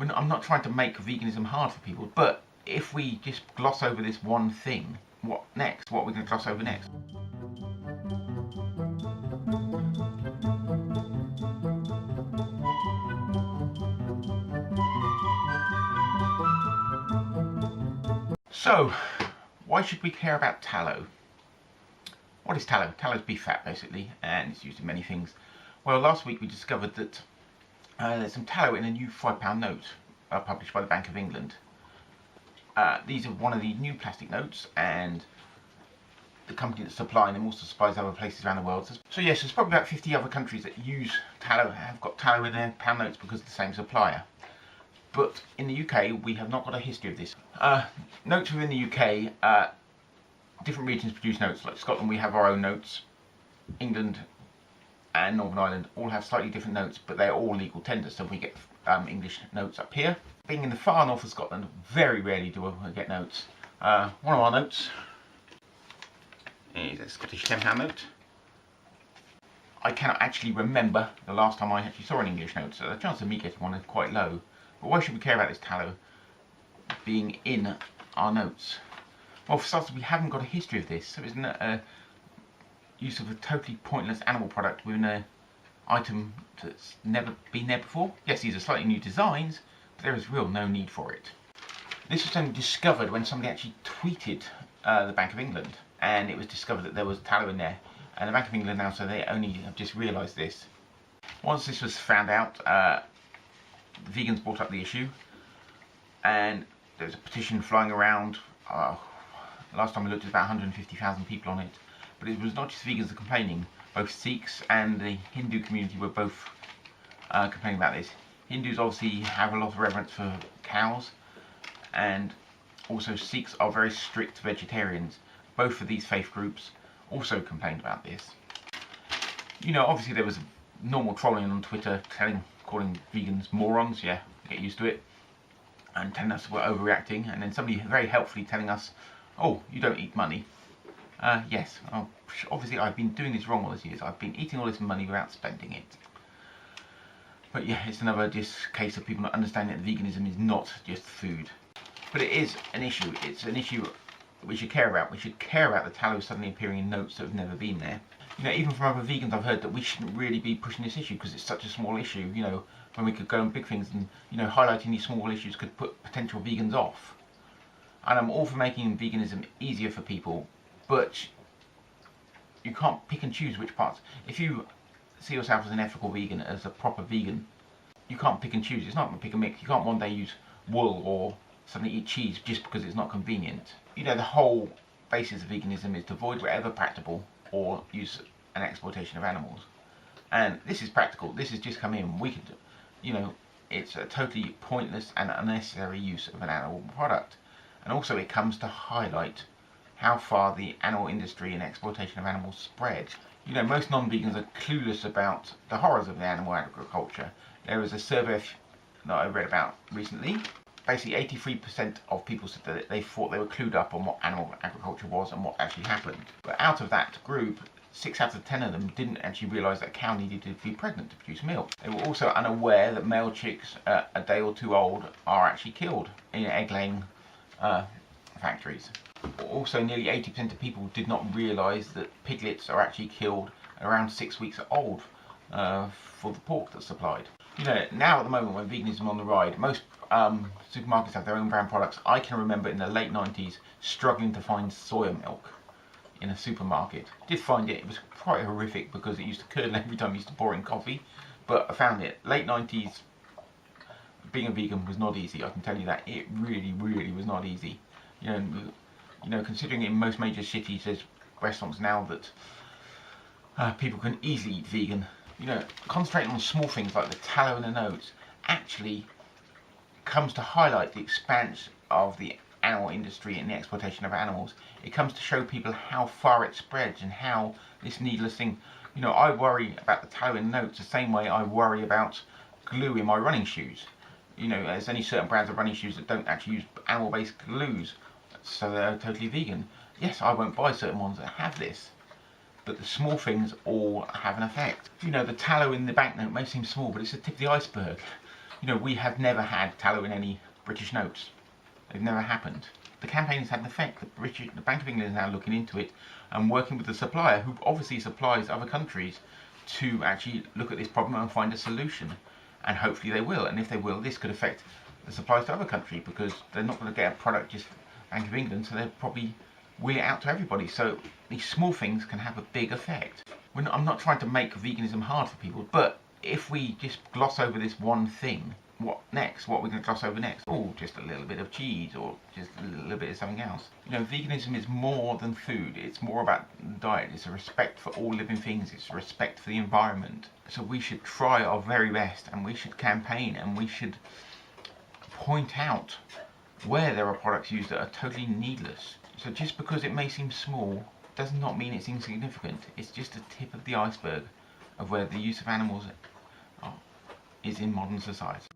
I'm not trying to make veganism hard for people, but if we just gloss over this one thing, what next? What are we going to gloss over next? So, why should we care about tallow? What is tallow? Tallow is beef fat, basically, and it's used in many things. Well, last week we discovered that there's some tallow in a new £5 note published by the Bank of England. These are one of the new plastic notes, and the company that's supplying them also supplies other places around the world. So yes, there's probably about 50 other countries that use tallow, have got tallow in their pound notes because of the same supplier. But in the UK, we have not got a history of this. Notes within the UK, different regions produce notes. Like Scotland, we have our own notes. England and Northern Ireland all have slightly different notes, but they're all legal tender, so we get English notes up here. Being in the far north of Scotland, very rarely do I get notes. One of our notes is a Scottish £10 note. I cannot actually remember the last time I actually saw an English note, so the chance of me getting one is quite low. But why should we care about this tallow being in our notes? Well, for starters, we haven't got a history of this, so isn't it a use of a totally pointless animal product within an item that's never been there before? Yes, these are slightly new designs, but there is real no need for it. This was only discovered when somebody actually tweeted the Bank of England, and it was discovered that there was tallow in there. And the Bank of England now, so they only have just realised this. Once this was found out, vegans brought up the issue, and there was a petition flying around. Last time I looked, there was about 150,000 people on it. But it was not just vegans that were complaining. Both Sikhs and the Hindu community were both complaining about this. Hindus obviously have a lot of reverence for cows, and also Sikhs are very strict vegetarians. Both of these faith groups also complained about this. You know, obviously there was normal trolling on Twitter, calling vegans morons. Yeah, get used to it, and telling us we're overreacting, and then somebody very helpfully telling us, oh, you don't eat money. Yes, obviously I've been doing this wrong all these years. I've been eating all this money without spending it. But yeah, it's another just case of people not understanding that veganism is not just food. But it is an issue. It's an issue we should care about. We should care about the tallow suddenly appearing in notes that have never been there. You know, even from other vegans I've heard that we shouldn't really be pushing this issue because it's such a small issue, you know, when we could go on big things, and, you know, highlighting these small issues could put potential vegans off. And I'm all for making veganism easier for people, but you can't pick and choose which parts. If you see yourself as an ethical vegan, as a proper vegan, you can't pick and choose. It's not going to pick and mix. You can't one day use wool or suddenly eat cheese just because it's not convenient. You know, the whole basis of veganism is to avoid wherever practicable or use an exploitation of animals. And this is practical. This has just come in. We could, you know, it's a totally pointless and unnecessary use of an animal product. And also it comes to highlight how far the animal industry and exploitation of animals spread. You know, most non-vegans are clueless about the horrors of the animal agriculture. There was a survey that I read about recently. Basically 83% of people said that they thought they were clued up on what animal agriculture was and what actually happened. But out of that group, 6 out of 10 of them didn't actually realise that a cow needed to be pregnant to produce milk. They were also unaware that male chicks a day or two old are actually killed in egg-laying factories. Also, nearly 80% of people did not realise that piglets are actually killed around 6 weeks old for the pork that's supplied. You know, now at the moment when veganism is on the ride, most supermarkets have their own brand products. I can remember in the late 90s struggling to find soya milk in a supermarket. Did find it. It was quite horrific because it used to curdle every time I used to pour in coffee, but I found it. Late 90s, being a vegan was not easy. I can tell you that. It really, really was not easy. You know, considering in most major cities there's restaurants now that people can easily eat vegan. You know, concentrating on small things like the tallow in the notes actually comes to highlight the expanse of the animal industry and the exploitation of animals. It comes to show people how far it spreads and how this needless thing. You know, I worry about the tallow in the notes the same way I worry about glue in my running shoes. You know, there's only certain brands of running shoes that don't actually use animal-based glues, so they're totally vegan. Yes, I won't buy certain ones that have this, but the small things all have an effect. You know, the tallow in the banknote may seem small, but it's the tip of the iceberg. You know, we have never had tallow in any British notes. They've never happened. The campaign has had an effect. The Bank of England is now looking into it and working with the supplier, who obviously supplies other countries, to actually look at this problem and find a solution. And hopefully they will. And if they will, this could affect the supplies to other countries, because they're not going to get a product just Bank of England, so they'll probably wheel it out to everybody. So these small things can have a big effect. I'm not trying to make veganism hard for people, but if we just gloss over this one thing, what next? What are we going to gloss over next? Oh, just a little bit of cheese, or just a little bit of something else. You know, veganism is more than food. It's more about diet. It's a respect for all living things. It's a respect for the environment. So we should try our very best, and we should campaign, and we should point out where there are products used that are totally needless. So just because it may seem small does not mean it's insignificant. It's just a tip of the iceberg of where the use of animals is in modern society.